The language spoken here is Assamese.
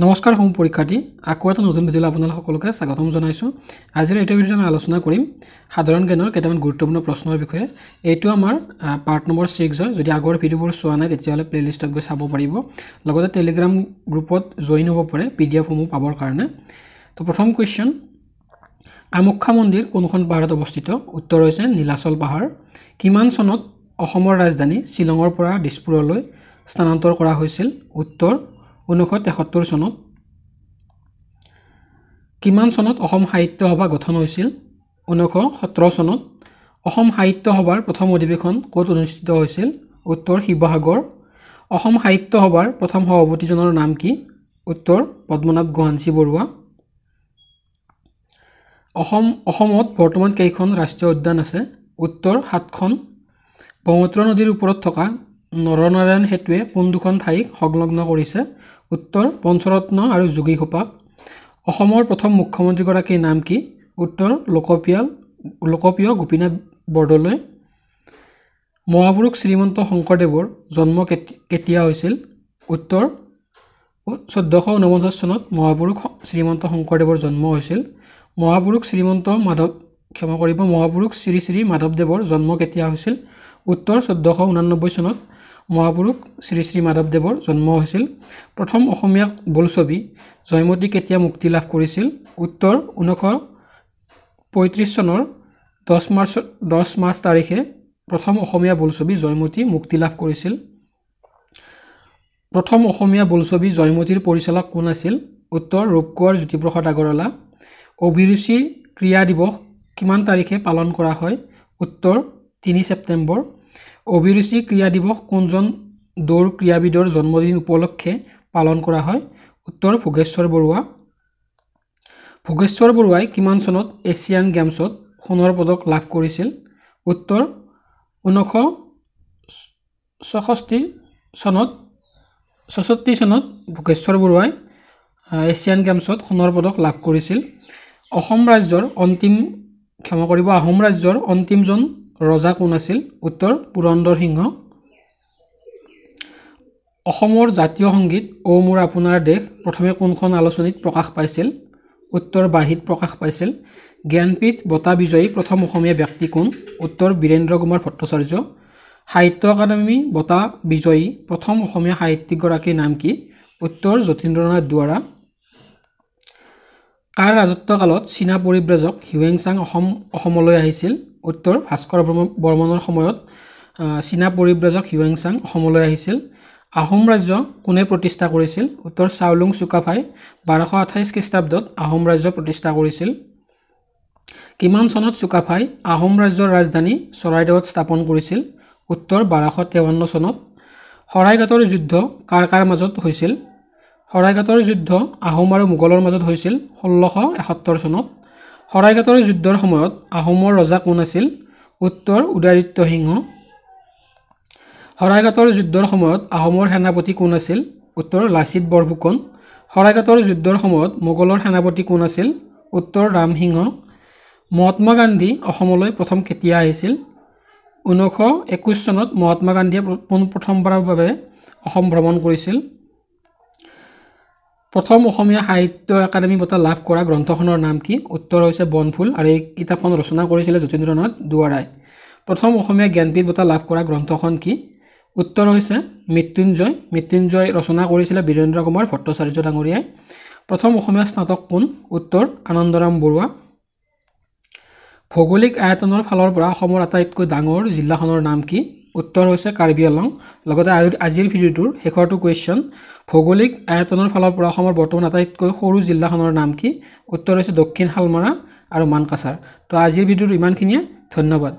নমস্কাৰ হোম পৰীক্ষাৰ্থী আকৌ এটা নতুন ভিডিঅ'লৈ আপোনালোক সকলোকে স্বাগতম জনাইছোঁ। আজিৰ এই ভিডিঅ'ত আমি আলোচনা কৰিম সাধাৰণ জ্ঞানৰ কেইটামান গুৰুত্বপূৰ্ণ প্ৰশ্নৰ বিষয়ে। এইটো আমাৰ পাৰ্ট নম্বৰ 6 হয়। যদি আগৰ ভিডিঅ'বোৰ চোৱা নাই তেতিয়াহ'লে প্লেলিষ্টত গৈ চাব পাৰিব। লগতে টেলিগ্ৰাম গ্ৰুপত জইন হ'ব পাৰে PDF সমূহ পাবৰ কাৰণে। তো প্ৰথম কুৱেশ্যন, কামাখ্যা মন্দিৰ কোনখন পাহাৰত অৱস্থিত? উত্তৰ হৈছে নীলাচল পাহাৰ। কিমান চনত অসমৰ ৰাজধানী শ্বিলঙৰ পৰা দিছপুৰলৈ স্থানান্তৰ কৰা হৈছিল? উত্তৰ 1973 চনত। কিমান চনত অসম সাহিত্য সভা গঠন হৈছিল? 1917 চনত। অসম সাহিত্য সভাৰ প্ৰথম অধিৱেশন ক'ত অনুষ্ঠিত হৈছিল? উত্তৰ শিৱসাগৰ। অসম সাহিত্য সভাৰ প্ৰথম সভাপতিজনৰ নাম কি? উত্তৰ পদ্মনাভ গোহাঞি বৰুৱা। অসমত বৰ্তমান কেইখন ৰাষ্ট্ৰীয় উদ্যান আছে? উত্তৰ 7খন। ব্ৰহ্মপুত্ৰ নদীৰ ওপৰত থকা নৰনাৰায়ণ সেতুৱে কোন দুখন ঠাইক সংলগ্ন কৰিছে? উত্তৰ পঞ্চৰত্ন আৰু যোগীঘোপা। অসমৰ প্ৰথম মুখ্যমন্ত্ৰীগৰাকীৰ নাম কি? উত্তৰ লোকপ্ৰিয় গোপীনাথ বৰদলৈ। মহাপুৰুষ শ্ৰীমন্ত শংকৰদেৱৰ জন্ম কেতিয়া হৈছিল? উত্তৰ 1449 চনত মহাপুৰুষ শ্ৰীমন্ত শংকৰদেৱৰ জন্ম হৈছিল। মহাপুৰুষ শ্ৰী শ্ৰী মাধৱদেৱৰ জন্ম কেতিয়া হৈছিল? উত্তৰ 1489 চনত মহাপুৰুষ শ্ৰী শ্ৰী মাধৱদেৱৰ জন্ম হৈছিল। প্ৰথম অসমীয়া বোলছবি জয়মতী কেতিয়া মুক্তি লাভ কৰিছিল? উত্তৰ 1935 চনৰ 10 মাৰ্চ তাৰিখে প্ৰথম অসমীয়া বোলছবি জয়মতী মুক্তি লাভ কৰিছিল। প্ৰথম অসমীয়া বোলছবি জয়মতীৰ পৰিচালক কোন আছিল? উত্তৰ ৰূপকোঁৱৰ জ্যোতিপ্ৰসাদ আগৰৱালা। অভিৰুচি ক্ৰীড়া দিৱস কিমান তাৰিখে পালন কৰা হয়? উত্তৰ 3 ছেপ্টেম্বৰ। অভিৰুচি ক্ৰীড়া দিৱস কোনজন দৌৰ ক্ৰীড়াবিদৰ জন্মদিন উপলক্ষে পালন কৰা হয়? উত্তৰ ভোগেশ্বৰ বৰুৱা। ভোগেশ্বৰ বৰুৱাই কিমান চনত এছিয়ান গেমছত সোণৰ পদক লাভ কৰিছিল? উত্তৰ 1966 চনত ভোগেশ্বৰ বৰুৱাই এছিয়ান গেমছত সোণৰ পদক লাভ কৰিছিল। আহোম ৰাজ্যৰ অন্তিমজন ৰজা কোন আছিল? উত্তৰ পুৰন্দৰ সিংহ। অসমৰ জাতীয় সংগীত অ মোৰ আপোনাৰ দেশ প্ৰথমে কোনখন আলোচনীত প্ৰকাশ পাইছিল? উত্তৰ বাঁহীত প্ৰকাশ পাইছিল। জ্ঞানপীঠ বঁটা বিজয়ী প্ৰথম অসমীয়া ব্যক্তি কোন? উত্তৰ বীৰেন্দ্ৰ কুমাৰ ভট্টাচাৰ্য। সাহিত্য একাডেমী বঁটা বিজয়ী প্ৰথম অসমীয়া সাহিত্যিকগৰাকীৰ নাম কি? উত্তৰ যতীন্দ্ৰনাথ দুৱৰা। কাৰ ৰাজত্বকালত চীনা পৰিব্ৰাজক হিউৱেন চাং অসমলৈ আহিছিল? উত্তৰ ভাস্কৰ বৰ্মনৰ সময়ত চীনা পৰিব্ৰাজক হিউৱেন চাং অসমলৈ আহিছিল। আহোম ৰাজ্য কোনে প্ৰতিষ্ঠা কৰিছিল? উত্তৰ চাওলুং চুকাফাই 1228 খ্ৰীষ্টাব্দত আহোম ৰাজ্য প্ৰতিষ্ঠা কৰিছিল। কিমান চনত চুকাফাই আহোম ৰাজ্যৰ ৰাজধানী চৰাইদেউত স্থাপন কৰিছিল? উত্তৰ 1253 চনত। শৰাইঘাটৰ যুদ্ধ কাৰ কাৰ মাজত হৈছিল? শৰাইঘাটৰ যুদ্ধ আহোম আৰু মোগলৰ মাজত হৈছিল 1671 চনত। শৰাইঘাটৰ যুদ্ধৰ সময়ত আহোমৰ ৰজা কোন আছিল? উত্তৰ উদয়াদিত্য সিংহ। শৰাইঘাটৰ যুদ্ধৰ সময়ত আহোমৰ সেনাপতি কোন আছিল? উত্তৰ লাচিত বৰফুকন। শৰাইঘাটৰ যুদ্ধৰ সময়ত মোগলৰ সেনাপতি কোন আছিল? উত্তৰ ৰামসিংহ। মহাত্মা গান্ধী অসমলৈ প্ৰথম কেতিয়া আহিছিল? 1921 চনত মহাত্মা গান্ধীয়ে প্ৰথমবাৰৰ বাবে অসম ভ্ৰমণ কৰিছিল। প্ৰথম অসমীয়া সাহিত্য একাডেমী বঁটা লাভ কৰা গ্ৰন্থখনৰ নাম কি? উত্তৰ হৈছে বনফুল আৰু এই কিতাপখন ৰচনা কৰিছিলে যতীন্দ্ৰনাথ দুৱৰাই। প্ৰথম অসমীয়া জ্ঞানপীঠ বঁটা লাভ কৰা গ্ৰন্থখন কি? উত্তৰ হৈছে মৃত্যুঞ্জয়। মৃত্যুঞ্জয় ৰচনা কৰিছিলে বীৰেন্দ্ৰ কুমাৰ ভট্টাচাৰ্য ডাঙৰীয়াই। প্ৰথম অসমীয়া স্নাতক কোন? উত্তৰ আনন্দৰাম বৰুৱা। ভৌগোলিক আয়তনৰ ফালৰ পৰা অসমৰ আটাইতকৈ ডাঙৰ জিলাখনৰ নাম কি? উত্তৰ হৈছে কাৰ্বি আংলং। লগতে আজিৰ ভিডিঅ'টোৰ শেষৰটো কুৱেশ্যন, ভৌগোলিক আয়তনৰ ফালৰ পৰা অসমৰ বৰ্তমান আটাইতকৈ সৰু জিলাখনৰ নাম কি? উত্তৰ হৈছে দক্ষিণ শালমৰা আৰু মানকাছাৰ। তো আজিৰ ভিডিঅ'টো ইমানখিনিয়ে। ধন্যবাদ।